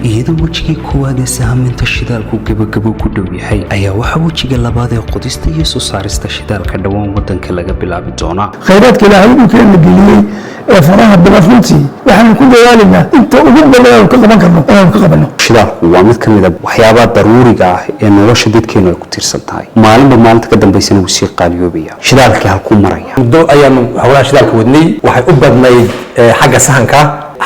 iyadoo wajigii koowaad ee sahaminta shidaalku gabagabo ku dhow yahay ayaa waxa wajiga labaad ee qodista iyo soo saarista shidaalka dhawaan wadanka laga bilaabi doona. khayraadka ilaahay uu keena geliyay ee faraha badan waxaan ku dadaalaynaa inta ugu badan ka qaban karno inaan ka qabano. shidaalku waa mid kamid ah waxyaabaha daruuriga ah ee nolosha dadkeenu ay ku tiirsan tahay. maalinba maalinta ka dambeysana wuu sii qaaliyoobaya. shidaalkii halkuu maraya muddo ayaanu hawlaha shidaalka wadnay waxay u badnayd xagga sahanka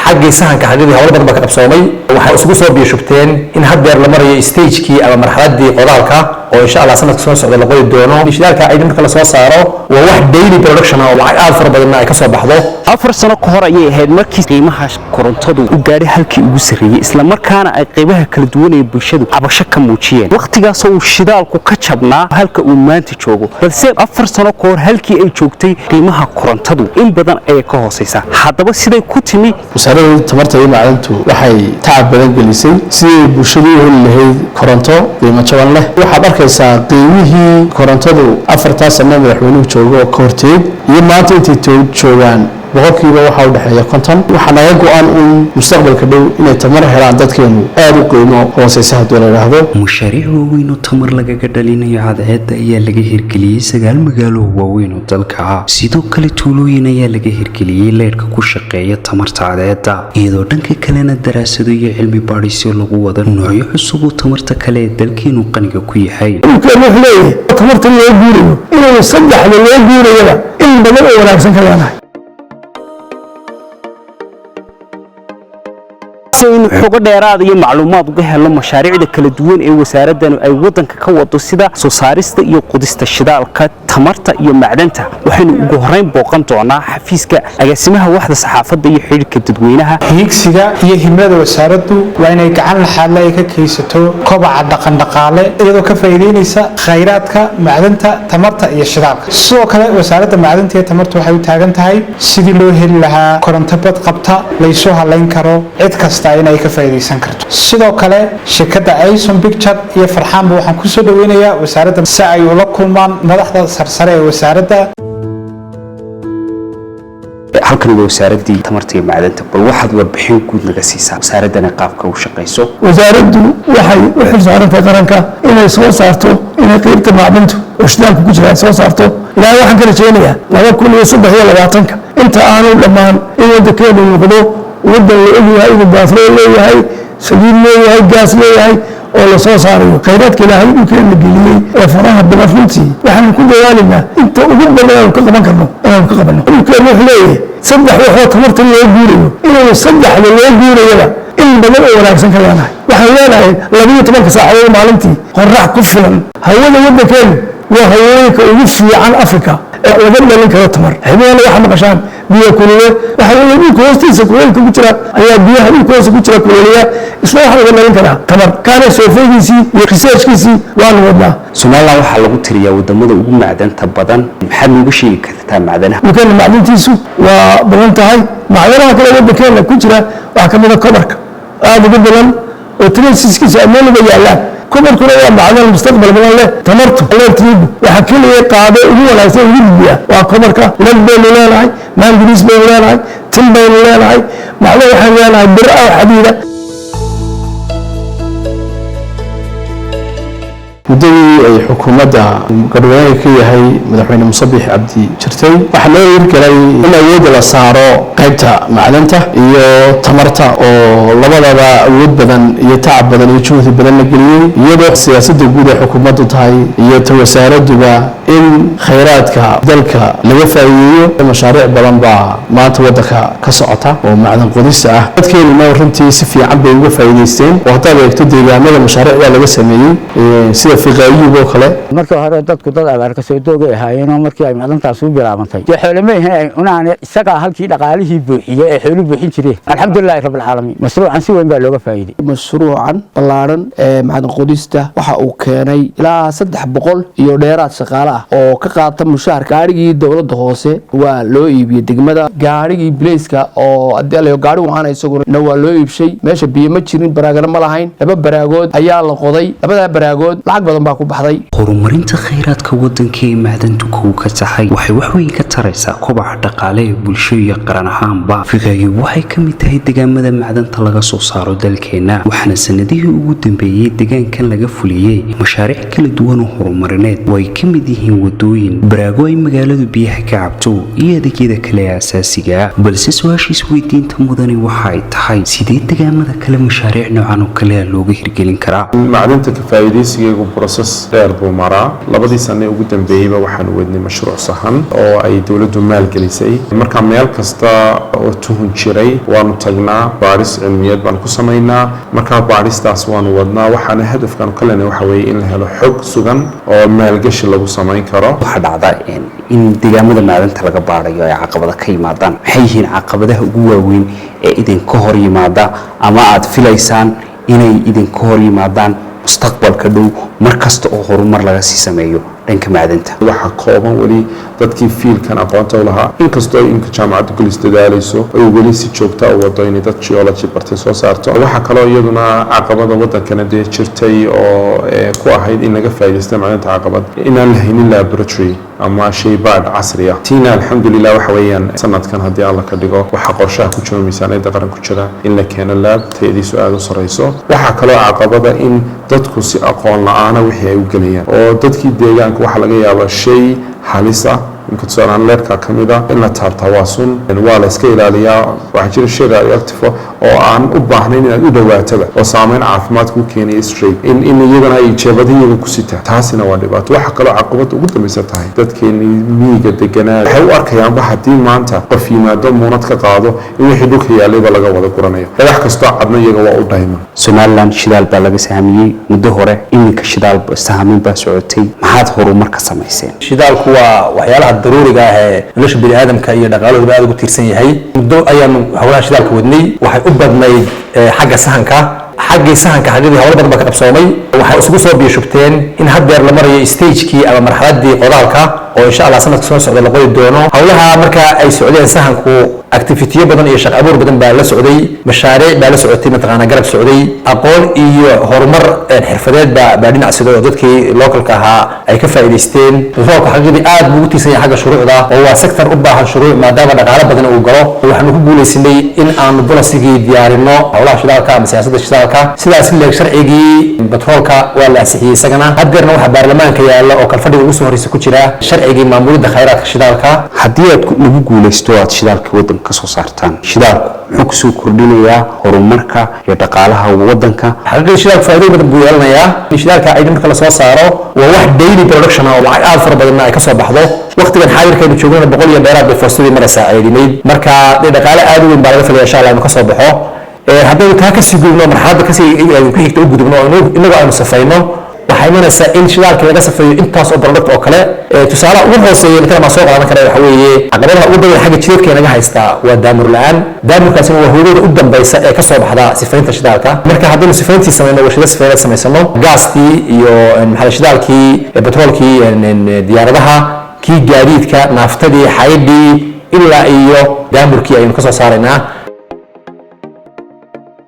xaqiiqdii hawlo badan baa ka qabsoomay. waxay isugu soo biishubteen in haddeer la marayo stagekii ama marxaladii qodaalka oo insha Allah sanadka soo socda la qodi doono. shidaalka ay marka la soo saaro waa wax daily production oo lacag aad fara badan ay ka soo baxdo. 4 sano ka hor ayay ahayd markii qiimaha korontadu u gaaray halkii ugu sareeyay isla markaana ay qaybaha kala duwan ee bulshadu cabasho ka muujiyeen. waqtigaas oo shidaalku ka jabnaa halka uu maanta joogo balse 4 sano ka hor halkii ay joogtay qiimaha korontadu in badan ay ka hooseysaa. haddaba siday ku timi wasaaradda tamarta iyo macdanta waxay tacab badan gelisay sidii bulshadu u heli lahayd koronto qiimo jaban leh. waxaad arkaysaa qiimihii korontadu 4 sano madaxweynuhu joogo ka horteed iyo maanta intay joogaan boqolkiiba waxa u dhaxeeya 50. waxa naga go'an in mustaqbalka dhow inay tamar helaan dadkeenu aad u qiimo hooseysa haddii la yiraahdo. mashaariic waaweyn oo tamar lagaga dhalinayo cadceedda ayaa laga hirgeliyey 9 magaalo waaweyn oo dalka ah. sidoo kale tuulooyin ayaa laga hirgeliyey leedhka ku shaqeeya tamarta cadceedda iyadoo dhanka kalena daraasado iyo cilmi baadhisyo lagu wada noocyo cusub oo tamarta kale ee dalkeenu qaniga ku yahay. tamarta loo guurayo inuu saddexda loo guurayaba in badan oo wanaagsan ka leedahay. in xogo dheeraad iyo macluumaad uga helo mashaariicda kala duwan ee wasaaraddan ay wadanka ka wado sida soo saarista iyo qodista shidaalka tamarta iyo macdanta. waxaynu ugu horeyn booqan doonaa xafiiska agaasimaha waxda saxaafadda iyo xiriirka dadweynaha. higsiga iyo himilada wasaaraddu waa inay gacan laxaad leh ka kaysato kobaca dhaqan-dhaqaale iyadoo ka faa'iideynaysa khayraadka macdanta tamarta iyo shidaalka. sidoo kale wasaaradda macdanta iyo tamarta waxay u taagan tahay sidii loo heli lahaa koronto bad qabta la isoo halayn karo cid kasta inay ka faa'iideysan karto. sidoo kale shirkadda Ayson Picture iyo Farxaanba waxaan ku soo dhaweynayaa wasaaradda si ay ula kulmaan madaxda sarsare ee wasaaradda. halkan waa wasaaradii tamarta iyo macdanta bal waxaad warbixin guud naga siisaa wasaaraddan qaabka u shaqeyso. wasaaraddu waxay u xilsaarantahay qaranka inay soo saarto inay qaybta macdanta oo shidaalka ku jira soo saarto ilaa waxaan ka rajeynayaa 2023 inta aanu dhammaan in waddankeenu noqdo waddan la ogyahay inuu baafroo leeyahay saliid leeyahay gaas leeyahay oo la soo saarayo. khayraadka ilaahay uu keena geliyey ee faraha badan waxaan ku dadaalaynaa inta ugu badan ka qaban karno inaan ka qabano. dhulkeenu wuxuu leeyahay saddex waxoo tamarta loo guurayo inuu saddexda loo guurayaba in badan oo wanaagsan ka leedahay. waxaan leenahay 12 saacadood maalintii qorrax ku filan. hawada waddankeenu waa hawooyinka ugu fiican Afrika ee laga dhalin karo tamar. xibnaha waxa maqashaan biyo kulule waxa weeye dhulka hoostiisa kuleelka ku jira ayaa biyaha dhulka hoostiisa ku jira kuleelaya isla waxa laga dhalin karaa tamar. kaana soo foogiisii iyo researchkiisii waa la wadnaa. Soomaaliya waxaa lagu tiriyaa wadamada ugu macdanta badan. maxaad nooga sheegi kartaa macdanaha? dhulkeena macdantiisu waa badan tahay. macdanaha kale waddankeena ku jira waxaa ka mid ah kobarka aad ugu badan oo traceskiisa ameeliga yaallaan. kobarkuna waa macdan mustaqbal badan leh. tamartu leertiibu waxa kaliya qaado ugu wanaagsan ugu gudbiya waa kobarka. leer baynu leenahay maangiriis baynu leenahay tin baynu leenahay macdan waxaan leenahay bir ah xadiida. muddadii ay xukuumadda garweynaha ka yahay madaxweyne Musabix Cabdi jirtay waxa loo hirgelay in awood la saaro qaybta macdanta iyo tamarta oo labadaba awood badan iyo tacab badan iyo juhdi badan la geliyay iyadoo siyaasadda guud ee xukuumaddu tahay iyo wasaaradduba in khayraadka dalka laga faa'iideeyo. mashaariic badan baa maanta waddanka ka socota oo macdan qodista ah. dadkeenu runtii si fiican bay uga faa'iideysteen oo hadda eegto deegaanada mashaariicda laga sameeyay sida fiqaayuhu kale. markii hore dadku dad abaar ka soo doogay ahaayeen markii ay macdantaas u bilaabantay xoolama yahay unaan isaga halkii dhaqaalihii buuxiyay ee xoolo buuxin jireen. alxamdulillah rabbil caalamiin mashruucan si weyn baa looga faa'iiday. mashruucan ballaaran ee macdan qodista waxa uu keenay ilaa 300 iyo dheeraad shaqaale ah oo ka qaata mushaar. gaarigii dawladda hoose waa loo iibiyay degmada. gaarigii Blaiska oo adeelayo gaari waxaan isaguna waa loo iibshay. meesha biyo ma jirin baraagana ma lahayn. laba baraagood ayaa la qoday. labada baraagood lacag badan baa ku baxday. horumarinta kheyraadka waddanka ee macdantu kow ka tahay waxay wax weyn ka taraysaa kobaca dhaqaale ee bulsho iyo qaran ahaanba. Fiqaayo waxay ka mid tahay deegaamada macdanta laga soo saaro dalkeena, waxaana sanadihii ugu dambeeyay deegaankan laga fuliyay mashaariic kala duwan oo horumarineed oo ay ka mid yihiin wadooyin, baraago ay magaaladu biyaha ka cabto iyo adeegyada kale ee asaasiga ah. balse su'aashiis weydiinta mudani waxa ay tahay sidee deegaamada kale mashaariic noocan oo kale looga hirgelin karaa. macdanta ka faa'iideysigeegu process dheer buu maraa. labadii sano ugu dambeeyayba waxaan wadnay mashruuc sahan oo ay dawladdu maalgelisay. marka meel kasta oo tuhun jiray waanu tagnaa, baaris cilmiyeed baan ku samaynaa. marka baaristaas waanu wadnaa, waxaana hadafkan ka leenahay waxa weeye in la helo xog sugan oo maalgashi lagu samayn karo. waxa dhacda in deegaamada macdanta laga baarayo ay caqabado ka yimaadaan. maxay yihiin caqabadaha ugu waaweyn ee idinka hor yimaada ama aad filaysaan inay idinka hor yimaadaan mustaqbalka dhow markasta oo horumar laga sii sameeyo dhanka macdanta? waxa kooban wali dadkii fiilkan aqoonta u lahaa, inkastoo ay inka jaamacaddu gelis dadaalayso ay weli si joogta u wado inay dad geology bartay soo saarto. waxa kaloo iyaduna caqabada wadankana dee jirtay oo ku ahayd in laga faa'iideysto macdanta caqabad inaan la haynin laboratory ama shaybaadh casri ah. tiina alxamdulilah waxa weeyaan sanadkan haddii alla ka dhigo waxaa qorshaha ku jiro miisaaniyadda qaran ku jira in la keeno laab tayadiisu aada u sarreyso. waxaa kaloo caqabada in dadku si aqoon la-aana wixii ay u gelayaan oo dadkii deegaanka waxaa laga yaabaa shay halis ah inkastoo aan leerka ka mid ah in la taabtaa waa sun, waa la iska ilaaliyaa. waxaa jira shay radioactive oo aan u baahnayn inaad u dhawaataba oo saameyn caafimaad ku keenaya straight in iyagana ay jeebadayaga ku sitaan, taasina waa dhibaato. waxaa kaloo caqabada ugu dambaysa tahay dadkeeni miyiga deganaa waxay u arkayaanba haddii maanta qof yimaado muunad ka qaado in wixii dhulka yaalayba laga wada guranayo. wax kastoo cadna iyaga waa u dhayman. Somaliland shidaal baa laga sahamiyey muddo hore, iminka shidaal sahamin baa socotay. maxaad horumar ka samayseen? shidaalku waa waxyaalaha daruuriga ah ee nolosha bini'aadamka iyo dhaqaalahooda aad ugu tiirsan yahay. muddo ayaanu hawlaha shidaalka wadnay. waxay u badnayd xagga sahanka. xaggii sahanka xaggii hawlo badan baa ka qabsoomay. waxay isugu soo biyashubteen in haddeer la marayo stagekii ama marxaladii qodaalka oo insha allah sanadka soo socda la qodi doono. hawlaha marka ay socdeen sahanku activitiyo badan iyo shaqo abuur badan baa la socday, mashaariic baa la socotay, mataqaana garab socday, aqoon iyo horumar xirfadeed baa dhinac sida oo dadkii localka ahaa ay ka faa'iideysteen. roobka xaqiiqdii aad buu ugu tiirsan yahay xagga shuruucda oo waa sector u baahan shuruuc maadaama dhaqaale badan uu galo. waxaanu ku guuleysanay in aanu bolasigii diyaarino hawlaha shidaalka ama siyaasadda shidaalka. sidaas leeg sharcigii batroolka waa la ansixiyey isagana. haddeerna waxaa baarlamaanka yaalla oo kalfadhiga ugu soo horreysa ku jira sharcigii maamulidda khayraadka shidaalka. haddii aad nagu guulaysto aad shidaalka waddanka ka soo saartaan, shidaalku muxuu kusoo kordhinayaa horumarka iyo dhaqaalaha waddanka? xaqiiqdii shidaalku faa'iido badan buu yeelanayaa. shidaalka aydan marka la soo saaro waa wax daily production ah oo lacag aad fara badanna ay ka soo baxdo. waqtigan xaadirkaynu joogana 100 iyo dheeraad bay fursadii maraysaa aydimayd. marka dhaqaale aad u weyn baa laga filaya insha allah inuu ka soo baxo. haddaynu taa kasii gudubno marxaladda kasii ku xigta u gudubno inagoo aynu safayno waxay imanaysaa in shidaalka laga safeeyo intaas oo product oo kale. tusaalaha ugu hooseeya midna soo qaadan kara waxa weeye caqabadaha ugu badan xagga jidadka naga haystaa waa daamur la'aan. daamurkaasina waa hooyada u dambaysa ee ka soo baxda sifaynta shidaalka. marka haddaynu sifayntii samayno warshado sifayneed samaysano gaaskii iyo shidaalkii batroolkii diyaaradaha kii gaadiidka naaftadii xaydhii ilaa iyo daamurkii ayaynu ka soo saaraynaa.